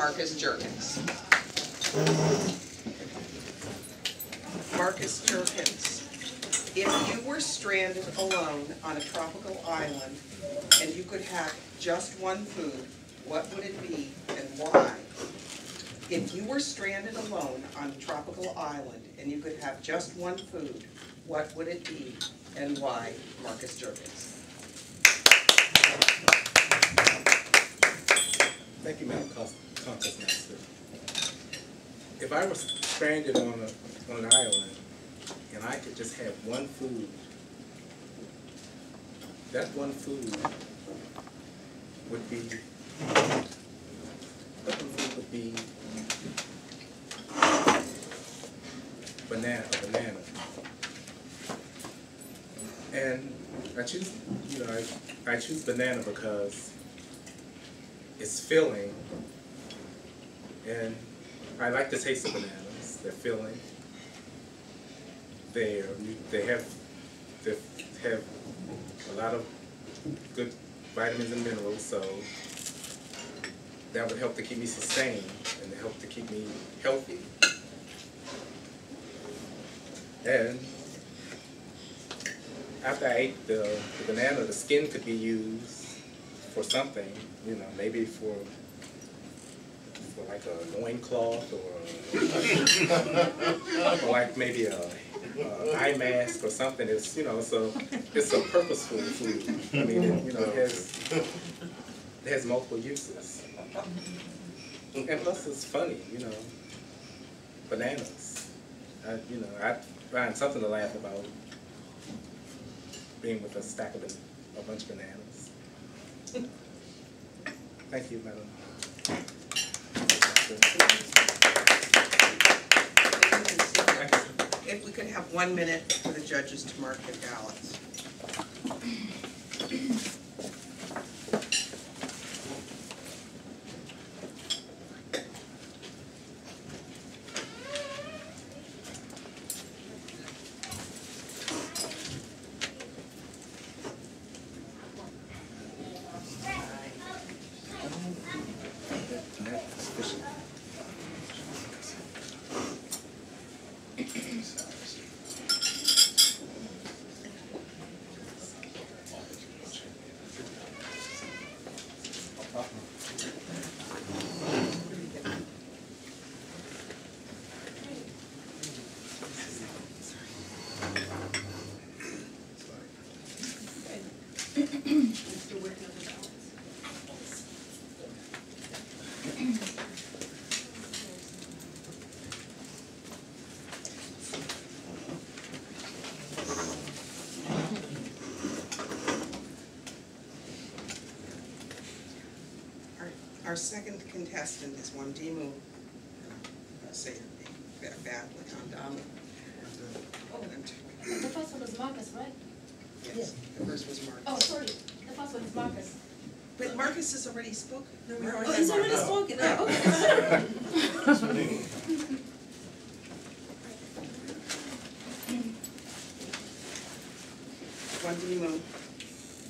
Marcus Jerkins. Marcus Jerkins, if you were stranded alone on a tropical island and you could have just one food, what would it be and why? If you were stranded alone on a tropical island and you could have just one food, what would it be and why? Marcus Jerkins. Thank you, Madam Contest Master. If I was stranded on an island and I could just have one food, that one food would be, a banana. And I choose, I choose banana because it's filling, and I like the taste of bananas. They're filling. They have a lot of good vitamins and minerals, so that would help to keep me sustained and to help to keep me healthy. And after I ate the banana, the skin could be used for something, maybe for like a loincloth or like maybe a eye mask or something. It's so it's a purposeful food. I mean, it has multiple uses, and plus it's funny. Bananas. I find something to laugh about being with a stack of a bunch of bananas. Thank you, Madam. If we could have 1 minute for the judges to mark their ballots. Our second contestant is Wandimu. I say it badly on Donald. The first one was Marcus, right? Yes, the first was Marcus. Oh, sorry. The first one is Marcus. But Marcus has already spoken. No, oh, he's already spoken. Oh, okay. Wandimu,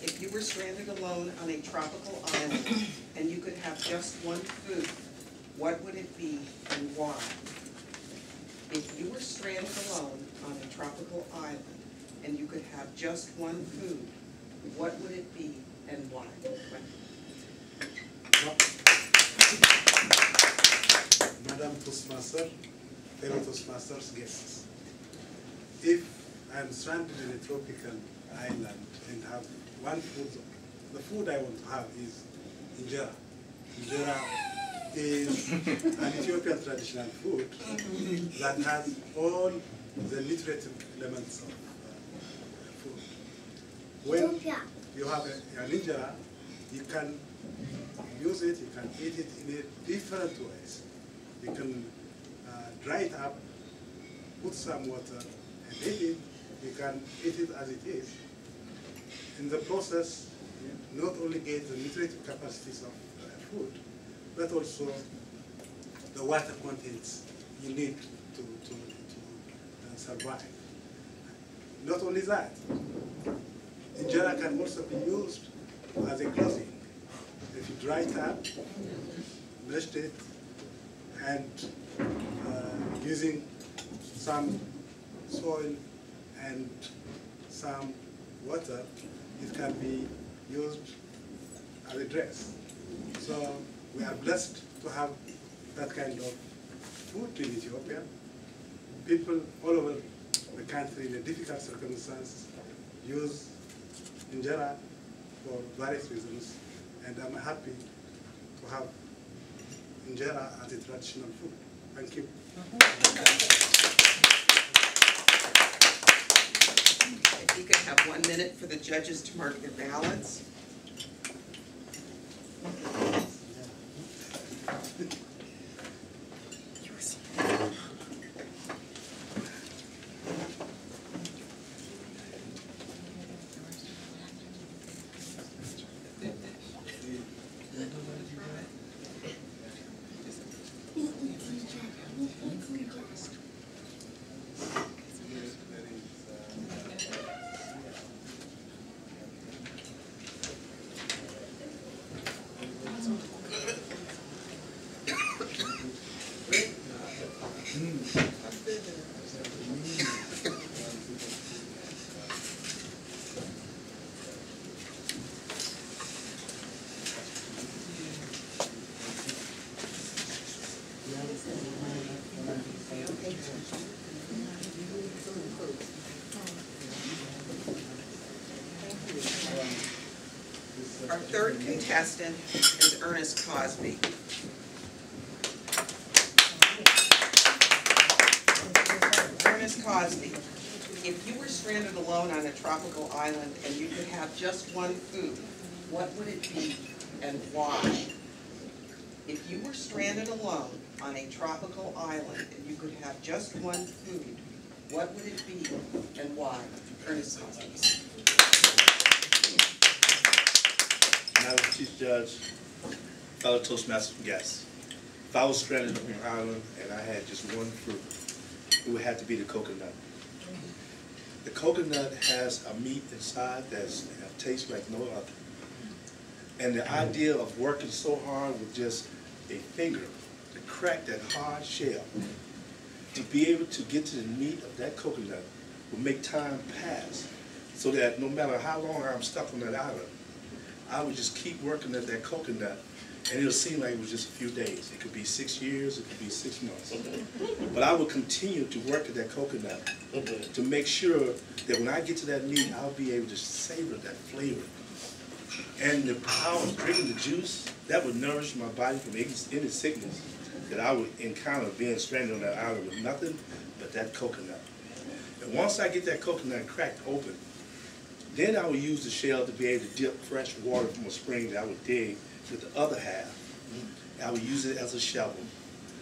if you were stranded alone on a tropical island and you could have just one food, what would it be and why? If you were stranded alone on a tropical island and you could have just one food, what would it be and why? Madam Toastmaster, fellow Toastmasters, guests. If I'm stranded in a tropical island and have one food, the food I want to have is injera. Injera is an Ethiopian traditional food that has all the nutritive elements of food. When you have an injera, you can use it, you can eat it in different ways. You can dry it up, put some water, and eat it. You can eat it as it is. In the process, you not only get the nutritive capacities of food, but also the water contents you need to survive. Not only that, injera can also be used as a clothing. If you dry it up, meshed it, and using some soil and some water, it can be used as a dress. So we are blessed to have that kind of food in Ethiopia. People all over the country in a difficult circumstances use injera for various reasons, and I'm happy to have injera as a traditional food. Thank you. If you could have 1 minute for the judges to mark their ballots. Our third contestant is Ernest Cosby. Ernest Cosby, if you were stranded alone on a tropical island and you could have just one food, what would it be and why? If you were stranded alone on a tropical island and you could have just one food, what would it be and why? Ernest Cosby. Madam Chief Judge, fellow Toastmasters guests, if I was stranded on an island and I had just one fruit, it would have to be the coconut. The coconut has a meat inside that tastes like no other. And the idea of working so hard with just a finger to crack that hard shell, to be able to get to the meat of that coconut will make time pass so that no matter how long I'm stuck on that island, I would just keep working at that coconut, and it'll seem like it was just a few days. It could be 6 years, it could be 6 months. But I will continue to work at that coconut to make sure that when I get to that meat, I'll be able to savor that flavor. And the power of drinking the juice, that would nourish my body from any sickness that I would encounter being stranded on that island with nothing but that coconut. And once I get that coconut cracked open, then I would use the shell to be able to dip fresh water from a spring that I would dig with the other half. I would use it as a shovel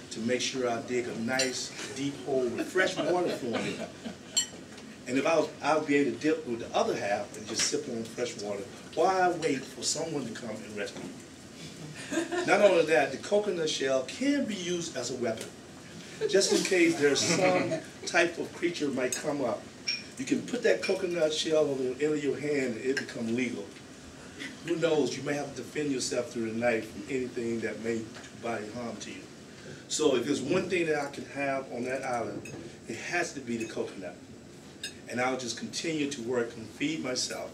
to make sure I dig a nice deep hole with fresh water flowing in. And if I would be able to dip with the other half and just sip on fresh water while I wait for someone to come and rescue me. Not only that, the coconut shell can be used as a weapon. Just in case there's some type of creature might come up, you can put that coconut shell on the end of your hand and it becomes legal. Who knows, you may have to defend yourself through the night from anything that may do body harm to you. So if there's one thing that I can have on that island, it has to be the coconut. And I'll just continue to work and feed myself.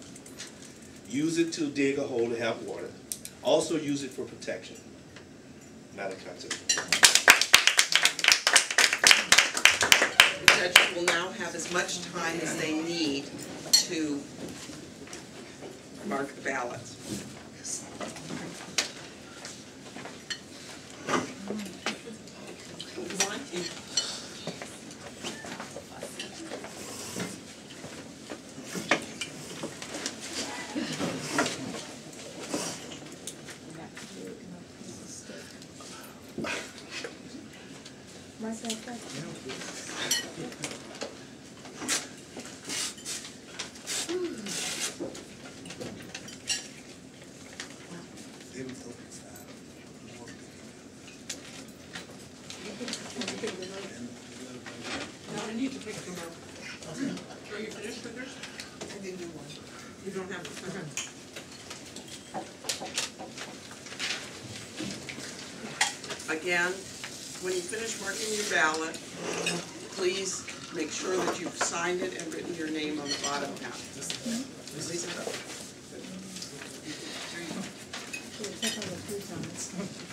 Use it to dig a hole to have water. Also use it for protection. Madam Counsel. The judges will now have as much time as they need to mark the ballots. I need to pick them up. Are you finished with yours? I didn't do one. You don't have it, okay. Again, when you finish marking your ballot, please make sure that you've signed it and written your name on the bottom half. We'll take all the food comments.